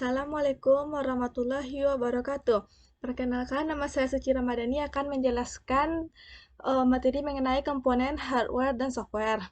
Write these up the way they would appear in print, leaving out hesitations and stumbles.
Assalamualaikum warahmatullahi wabarakatuh. Perkenalkan, nama saya Suci Ramadhani akan menjelaskan materi mengenai komponen hardware dan software.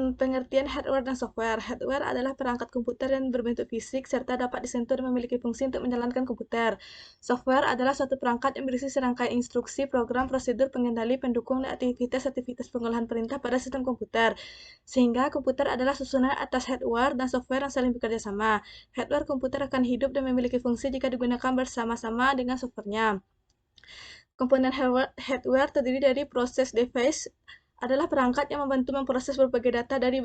Pengertian hardware dan software. Hardware adalah perangkat komputer yang berbentuk fisik serta dapat disentuh dan memiliki fungsi untuk menjalankan komputer. Software adalah suatu perangkat yang berisi serangkaian instruksi, program, prosedur, pengendali, pendukung, dan aktivitas-aktivitas pengolahan perintah pada sistem komputer. Sehingga komputer adalah susunan atas hardware dan software yang saling bekerja sama. Hardware komputer akan hidup dan memiliki fungsi jika digunakan bersama-sama dengan software-nya. Komponen hardware terdiri dari proses device, adalah perangkat yang membantu memproses berbagai data dari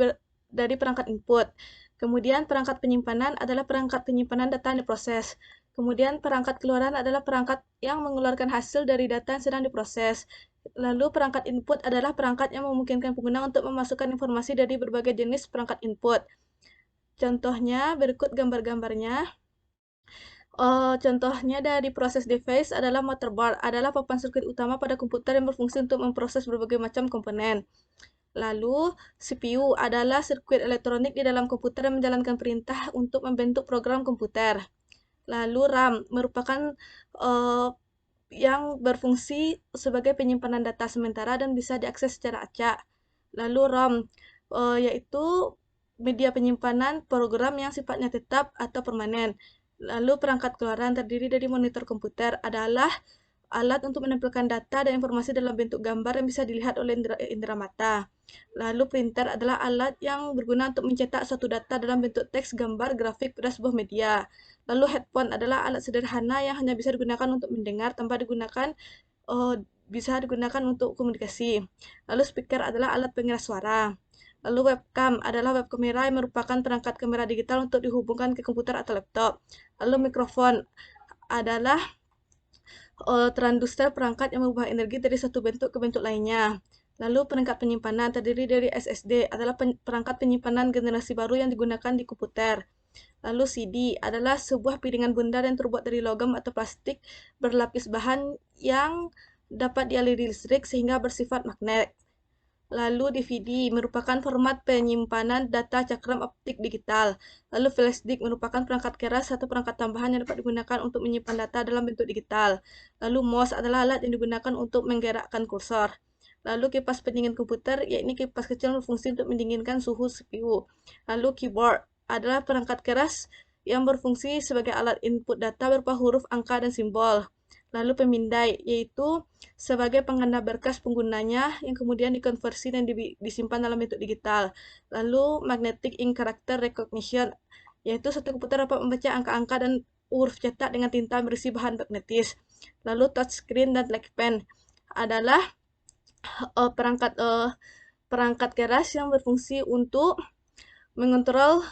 perangkat input. Kemudian perangkat penyimpanan adalah perangkat penyimpanan data yang diproses. Kemudian perangkat keluaran adalah perangkat yang mengeluarkan hasil dari data yang sedang diproses. Lalu perangkat input adalah perangkat yang memungkinkan pengguna untuk memasukkan informasi dari berbagai jenis perangkat input. Contohnya, berikut gambar-gambarnya. Contohnya dari proses device adalah motherboard, adalah papan sirkuit utama pada komputer yang berfungsi untuk memproses berbagai macam komponen. Lalu, CPU adalah sirkuit elektronik di dalam komputer yang menjalankan perintah untuk membentuk program komputer. Lalu, RAM merupakan yang berfungsi sebagai penyimpanan data sementara dan bisa diakses secara acak. Lalu, ROM yaitu media penyimpanan program yang sifatnya tetap atau permanen. Lalu perangkat keluaran terdiri dari monitor komputer, adalah alat untuk menampilkan data dan informasi dalam bentuk gambar yang bisa dilihat oleh indera mata. Lalu printer adalah alat yang berguna untuk mencetak suatu data dalam bentuk teks, gambar, grafik pada sebuah media. Lalu headphone adalah alat sederhana yang hanya bisa digunakan untuk mendengar tanpa bisa digunakan untuk komunikasi. Lalu speaker adalah alat pengeras suara. Lalu webcam adalah web kamera yang merupakan perangkat kamera digital untuk dihubungkan ke komputer atau laptop. Lalu mikrofon adalah transducer, perangkat yang mengubah energi dari satu bentuk ke bentuk lainnya. Lalu perangkat penyimpanan terdiri dari SSD, adalah perangkat penyimpanan generasi baru yang digunakan di komputer. Lalu CD adalah sebuah piringan bundar yang terbuat dari logam atau plastik berlapis bahan yang dapat dialiri listrik sehingga bersifat magnet. Lalu DVD merupakan format penyimpanan data cakram optik digital. Lalu flash disk merupakan perangkat keras atau perangkat tambahan yang dapat digunakan untuk menyimpan data dalam bentuk digital. Lalu mouse adalah alat yang digunakan untuk menggerakkan kursor. Lalu kipas pendingin komputer, yaitu kipas kecil yang berfungsi untuk mendinginkan suhu CPU. Lalu keyboard adalah perangkat keras yang berfungsi sebagai alat input data berupa huruf, angka, dan simbol. Lalu pemindai, yaitu sebagai pengganda berkas penggunanya yang kemudian dikonversi dan disimpan dalam bentuk digital. Lalu magnetic ink character recognition, yaitu satu komputer dapat membaca angka-angka dan huruf cetak dengan tinta berisi bahan magnetis. Lalu touchscreen dan trackpad adalah perangkat keras yang berfungsi untuk mengontrol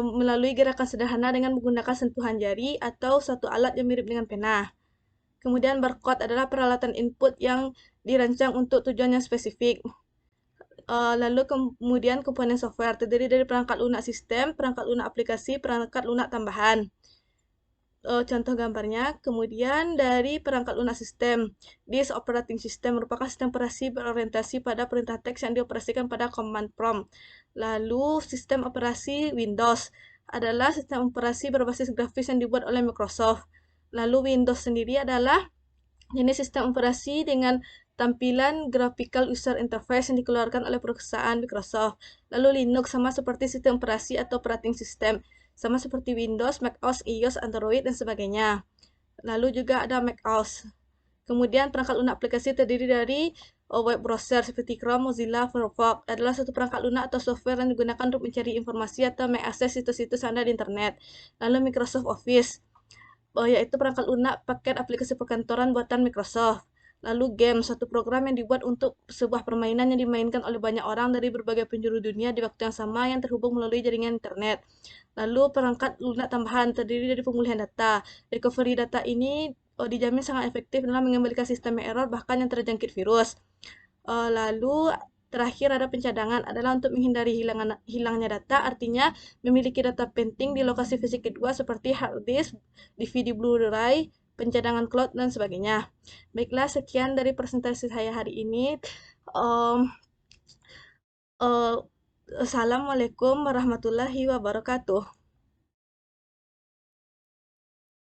melalui gerakan sederhana dengan menggunakan sentuhan jari atau satu alat yang mirip dengan pena. Kemudian barcode adalah peralatan input yang dirancang untuk tujuan yang spesifik. Lalu kemudian komponen software terdiri dari perangkat lunak sistem, perangkat lunak aplikasi, perangkat lunak tambahan. Contoh gambarnya, kemudian dari perangkat lunak sistem, disk operating system merupakan sistem operasi berorientasi pada perintah teks yang dioperasikan pada command prompt. Lalu sistem operasi Windows adalah sistem operasi berbasis grafis yang dibuat oleh Microsoft. Lalu Windows sendiri adalah jenis sistem operasi dengan tampilan graphical user interface yang dikeluarkan oleh perusahaan Microsoft. Lalu Linux sama seperti sistem operasi atau operating system, sama seperti Windows, macOS, iOS, Android, dan sebagainya. Lalu juga ada macOS. Kemudian perangkat lunak aplikasi terdiri dari web browser seperti Chrome, Mozilla, Firefox. Adalah satu perangkat lunak atau software yang digunakan untuk mencari informasi atau mengakses situs-situs Anda di internet. Lalu Microsoft Office, yaitu perangkat lunak paket aplikasi perkantoran buatan Microsoft. Lalu game, suatu program yang dibuat untuk sebuah permainan yang dimainkan oleh banyak orang dari berbagai penjuru dunia di waktu yang sama yang terhubung melalui jaringan internet. Lalu perangkat lunak tambahan terdiri dari pemulihan data. Recovery data ini dijamin sangat efektif dalam mengembalikan sistem error bahkan yang terjangkit virus. Lalu terakhir ada pencadangan, adalah untuk menghindari hilangnya data, artinya memiliki data penting di lokasi fisik kedua seperti hard disk, DVD Blu-ray, pencadangan cloud, dan sebagainya. Baiklah, sekian dari presentasi saya hari ini. Assalamualaikum warahmatullahi wabarakatuh.